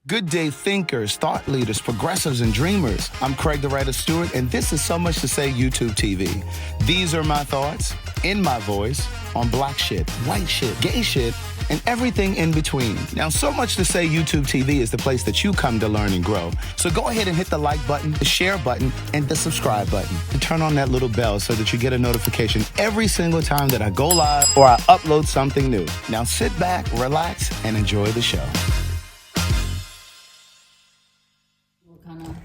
Good day thinkers, thought leaders, progressives, and dreamers. I'm Craig the Writer Stewart, and this is So Much to Say YouTube TV. These are my thoughts, in my voice, on black shit, white shit, gay shit, and everything in between. Now, So Much to Say YouTube TV is the place that you come to learn and grow. So go ahead and hit the like button, the share button, and the subscribe button. And turn on that little bell so that you get a notification every single time that I go live or I upload something new. Now sit back, relax, and enjoy the show.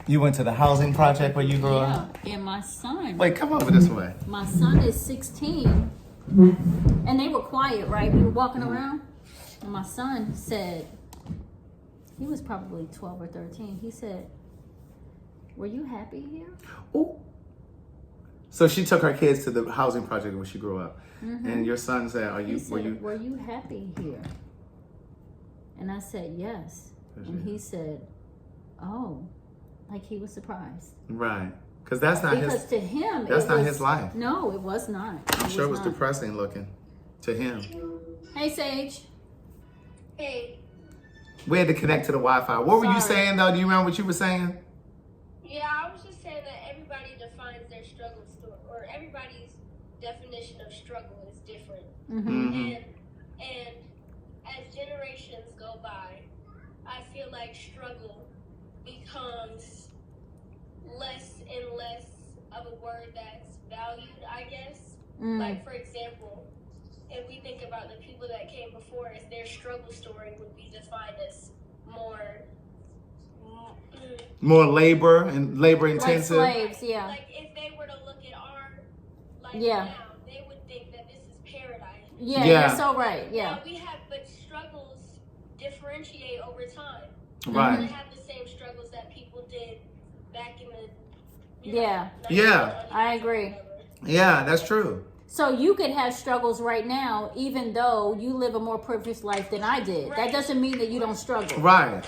You went to the housing project where you grew up? Yeah, and my son. Wait, come over this way. My son is 16, and they were quiet, right? We were walking around, and my son said, he was probably 12 or 13. He said, "Were you happy here?" Ooh. So she took her kids to the housing project when she grew up, and your son said, "Were you happy here?" And I said, "Yes." And he said, "Oh." Like he was surprised. Right. Because that's not because to him, that's not his life. No, it was not. I'm sure it was depressing looking to him. Hey, Sage. Hey. We had to connect to the Wi-Fi. What were you saying, though? Do you remember what you were saying? Yeah, I was just saying that everybody defines their struggle story, or everybody's definition of struggle is different. And as generations go by, I feel like struggle becomes less and less of a word that's valued, I guess. Like, for example, if we think about the people that came before us, their struggle story would be defined as more labor and labor intensive. Like slaves, yeah. Like, if they were to look at our life now, they would think that this is paradise. Yeah, you're so right, yeah. Now but struggles differentiate over time. Right. We're going to have the same struggles that people did back in the I agree. Yeah, that's true. So you could have struggles right now, even though you live a more privileged life than I did. Right. That doesn't mean that you don't struggle. Right.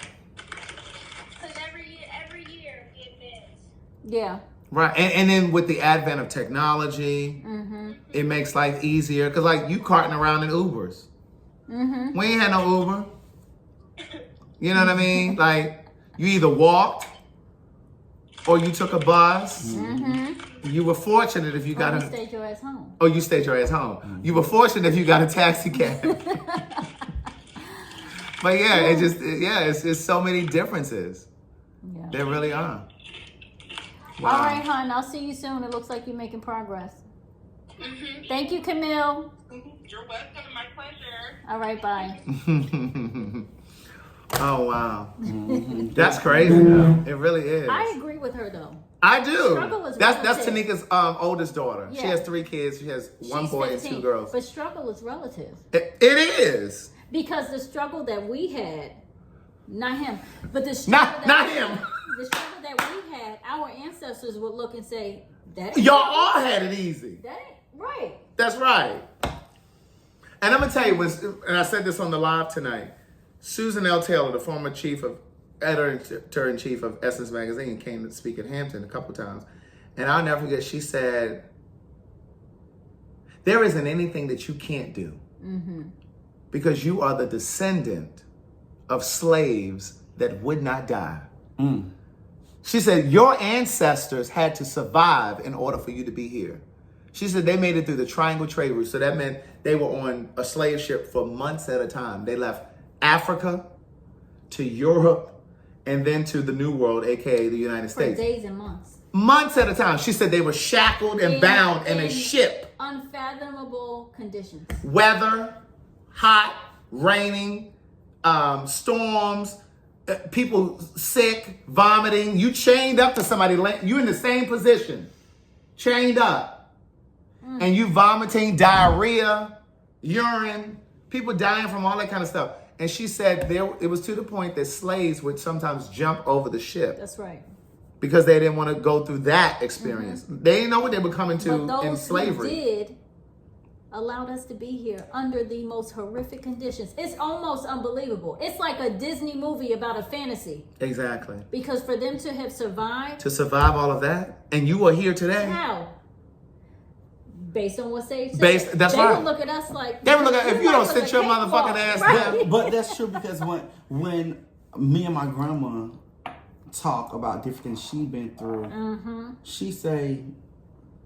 Because every year we advance. Yeah. Right. And then with the advent of technology, it makes life easier. Because, like, you carting around in Ubers. We ain't had no Uber. You know what I mean? Like, you either walked or you took a bus. You were fortunate if you got you stayed your ass home. Oh, you stayed your ass home. You were fortunate if you got a taxi cab. But yeah, it's so many differences. Yeah. There really are. Wow. All right, hon. I'll see you soon. It looks like you're making progress. Thank you, Camille. You're welcome. My pleasure. All right, bye. Oh, wow. That's crazy, though. It really is. I agree with her, though. I do. Struggle is That's relative. Tanika's oldest daughter. Yeah. She has 3 kids. She has one boy 15, and 2 girls. But struggle is relative. It is. Because the struggle that we had, not him, but the struggle Not him. The struggle that we had, our ancestors would look and say, "That Y'all all had it easy. That ain't right." That's right. And I'm going to tell you, and I said this on the live tonight, Susan L. Taylor, the former editor-in-chief of Essence Magazine, came to speak at Hampton a couple times. And I'll never forget, she said, there isn't anything that you can't do because you are the descendant of slaves that would not die. She said, your ancestors had to survive in order for you to be here. She said they made it through the Triangle Trade Route. So that meant they were on a slave ship for months at a time. They left Africa to Europe and then to the New World, aka the United States. For days and months. Months at a time. She said they were shackled and bound in a ship. Unfathomable conditions. Weather, hot, raining, storms, people sick, vomiting. You chained up to somebody. You in the same position, chained up, and you vomiting, diarrhea, urine, people dying from all that kind of stuff. And she said it was to the point that slaves would sometimes jump over the ship. That's right. Because they didn't want to go through that experience. They didn't know what they were coming to in slavery. Who did allowed us to be here under the most horrific conditions. It's almost unbelievable. It's like a Disney movie about a fantasy. Exactly. Because for them to have survived. To survive all of that, and you are here today. How? Based on what Sage said. That's they right. They would look at us like. They would look at if you don't sit your motherfucking ass down. But that's true because when me and my grandma talk about different things she been through. She say,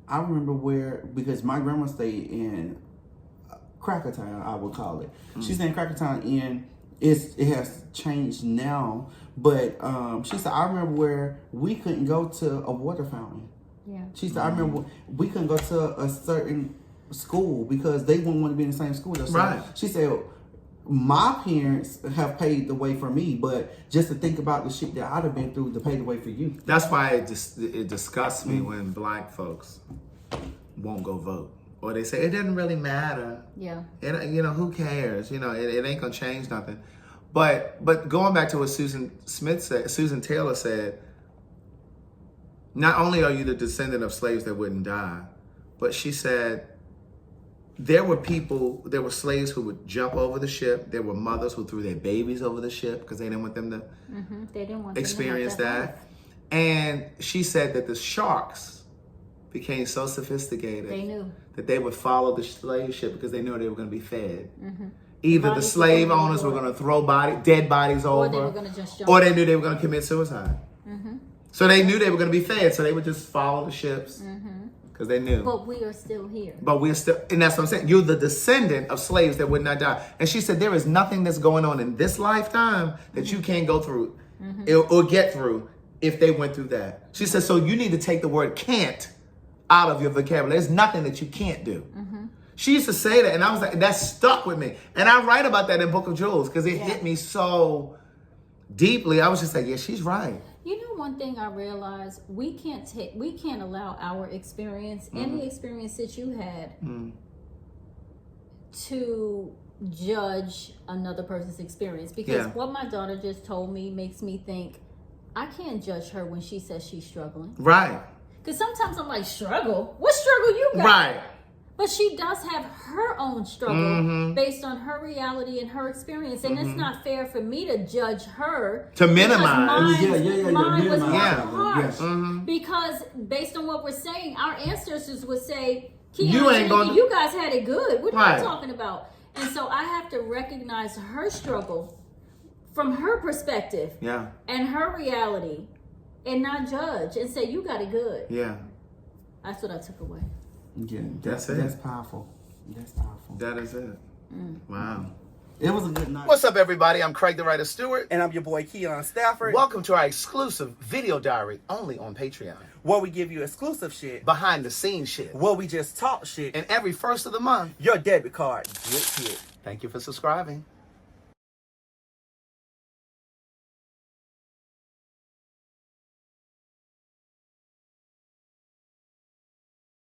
I remember because my grandma stayed in Crackertown, I would call it. She stayed in Crackertown, and it has changed now. But she said, I remember where we couldn't go to a water fountain. Yeah. She said, I remember we couldn't go to a certain school because they wouldn't want to be in the same school. So Right. She said, my parents have paved the way for me, but just to think about the shit that I'd have been through to pave the way for you. That's why it disgusts me when black folks won't go vote. Or they say, it doesn't really matter. Yeah. Who cares? It ain't gonna change nothing. But going back to what Susan Taylor said, not only are you the descendant of slaves that wouldn't die, but she said there were slaves who would jump over the ship. There were mothers who threw their babies over the ship because they didn't want them to They didn't want experience them to have that. And she said that the sharks became so sophisticated They knew. that they would follow the slave ship because they knew they were going to be fed. Either the Bodies slave were gonna be owners were stored. going to throw dead bodies over, Or they were going to just jump. or they knew they were going to commit suicide. So they knew they were going to be fed, so they would just follow the ships because they knew. But we are still here. But we're still, and that's what I'm saying. You're the descendant of slaves that would not die. And she said, there is nothing that's going on in this lifetime that you can't go through or get through if they went through that. She said, so you need to take the word can't out of your vocabulary. There's nothing that you can't do. She used to say that, and I was like, that stuck with me. And I write about that in Book of Jewels because it hit me so deeply. I was just like, yeah, she's right. You know, one thing I realized, we can't allow our experience and the experience that you had to judge another person's experience. Because what my daughter just told me makes me think, I can't judge her when she says she's struggling. Right. Because sometimes I'm like, struggle? What struggle you got? Right. But she does have her own struggle based on her reality and her experience. And it's not fair for me to judge her. To because minimize. Mine was more Yeah. harsh. Because based on what we're saying, our ancestors would say, You ain't gonna- you guys had it good. What are Right. you talking about? And so I have to recognize her struggle from her perspective Yeah. and her reality and not judge and say, you got it good. Yeah. That's what I took away. Yeah, That's it. That's powerful. That's powerful. That is it. Wow. It was a good night. What's up, everybody? I'm Craig the Writer Stewart. And I'm your boy Keon Stafford. Welcome to our exclusive video diary only on Patreon. Where we give you exclusive shit. Behind the scenes shit. Where we just talk shit. And every first of the month, Your debit card gets hit. thank you for subscribing.